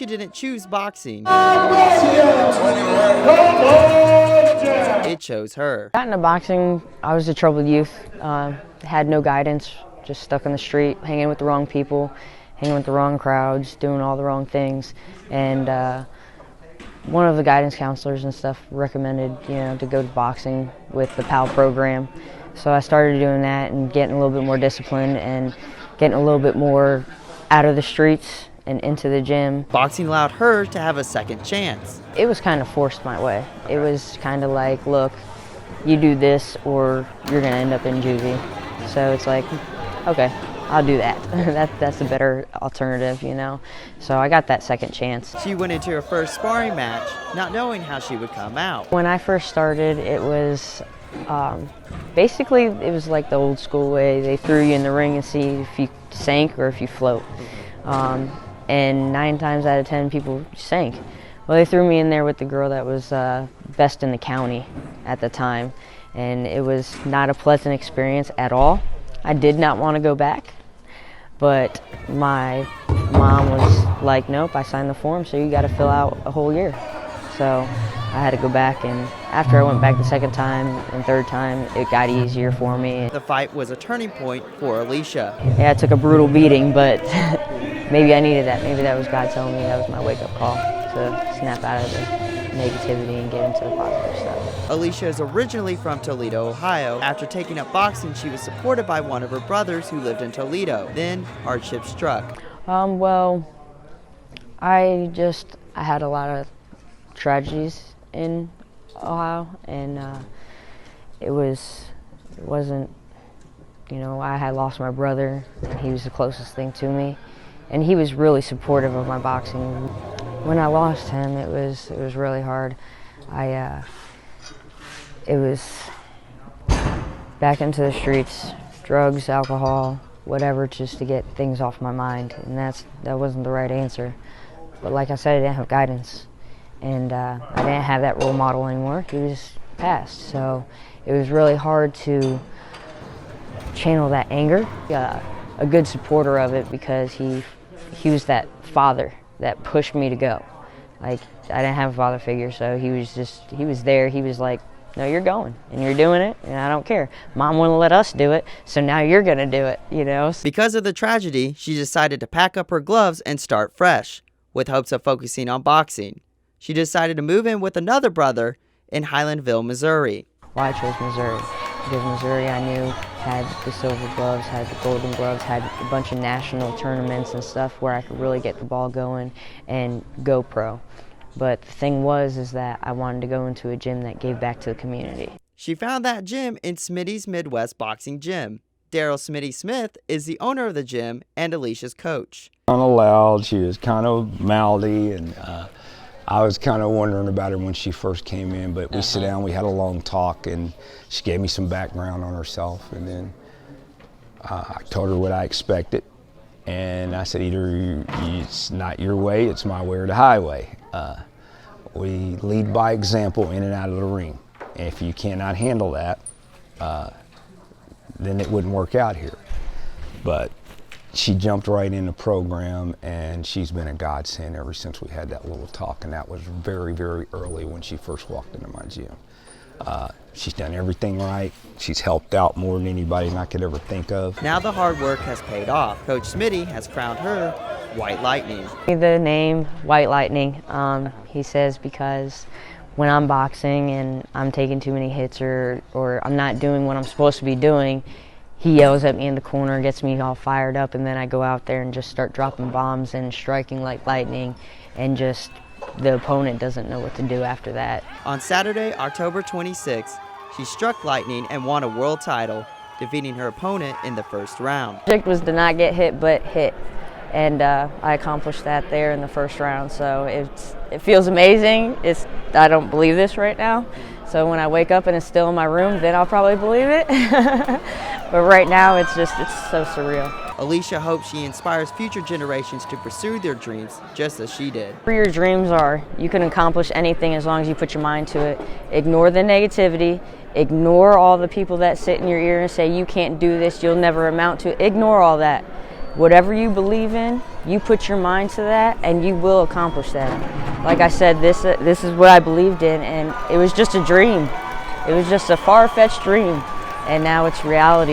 Alicia didn't choose boxing. It chose her. Got into boxing, I was a troubled youth, had no guidance, just stuck on the street, hanging with the wrong people, hanging with the wrong crowds, doing all the wrong things. And one of the guidance counselors and stuff recommended, to go to boxing with the PAL program. So I started doing that and getting a little bit more disciplined and getting a little bit more out of the streets and into the gym. Boxing allowed her to have a second chance. It was kind of forced my way. It was kind of like, look, you do this or you're going to end up in juvie. So it's like, okay, I'll do that. That's a better alternative, So I got that second chance. She went into her first sparring match, not knowing how she would come out. When I first started, it was basically, it was like the old school way. They threw you in the ring and see if you sank or if you float. And 9 times out of 10 people sank. Well, they threw me in there with the girl that was best in the county at the time, and it was not a pleasant experience at all. I did not want to go back, but my mom was like, nope, I signed the form, so you got to fill out a whole year. So I had to go back, and after I went back the second time and third time, it got easier for me. The fight was a turning point for Alicia. Yeah, I took a brutal beating, but maybe I needed that. Maybe that was God telling me that was my wake-up call to snap out of the negativity and get into the positive stuff. Alicia is originally from Toledo, Ohio. After taking up boxing, she was supported by one of her brothers who lived in Toledo. Then hardship struck. Well, I had a lot of tragedies in Ohio, and it wasn't, I had lost my brother, and he was the closest thing to me, and he was really supportive of my boxing. When I lost him, it was really hard. It was back into the streets, drugs, alcohol, whatever, just to get things off my mind, and that wasn't the right answer. But like I said, I didn't have guidance, and I didn't have that role model anymore. He was passed, so it was really hard to channel that anger. A good supporter of it, because he was that father that pushed me to go. Like, I didn't have a father figure, so he was there. He was like, no, you're going, and you're doing it, and I don't care. Mom wouldn't let us do it, so now you're gonna do it, Because of the tragedy, she decided to pack up her gloves and start fresh, with hopes of focusing on boxing. She decided to move in with another brother in Highlandville, Missouri. Well, I chose Missouri, because Missouri, I knew, had the silver gloves, had the golden gloves, had a bunch of national tournaments and stuff where I could really get the ball going and go pro. But the thing is that I wanted to go into a gym that gave back to the community. She found that gym in Smitty's Midwest Boxing Gym. Daryl Smitty Smith is the owner of the gym and Alicia's coach. Kind of loud, she was kind of mouthy, and I was kind of wondering about her when she first came in, but we sat down, we had a long talk, and she gave me some background on herself, and then I told her what I expected, and I said, either it's not your way, it's my way or the highway. We lead by example in and out of the ring. And if you cannot handle that, then it wouldn't work out here. But she jumped right in the program, and she's been a godsend ever since we had that little talk, and that was very, very early when she first walked into my gym. She's done everything right. She's helped out more than anybody I could ever think of. Now the hard work has paid off. Coach Smitty has crowned her White Lightning. The name White Lightning, he says, because when I'm boxing and I'm taking too many hits or I'm not doing what I'm supposed to be doing, he yells at me in the corner, gets me all fired up, and then I go out there and just start dropping bombs and striking like lightning, and just the opponent doesn't know what to do after that. On Saturday, October 26th, she struck lightning and won a world title, defeating her opponent in the first round. The object was to not get hit, but hit. And I accomplished that there in the first round, so it feels amazing. I don't believe this right now, so when I wake up and it's still in my room, then I'll probably believe it. But right now, it's so surreal. Alicia hopes she inspires future generations to pursue their dreams just as she did. Whatever your dreams are, you can accomplish anything as long as you put your mind to it. Ignore the negativity. Ignore all the people that sit in your ear and say you can't do this, you'll never amount to it. Ignore all that. whatever you believe in, you put your mind to that and you will accomplish that. Like I said, this is what I believed in, and it was just a dream. It was just a far-fetched dream, and now it's reality.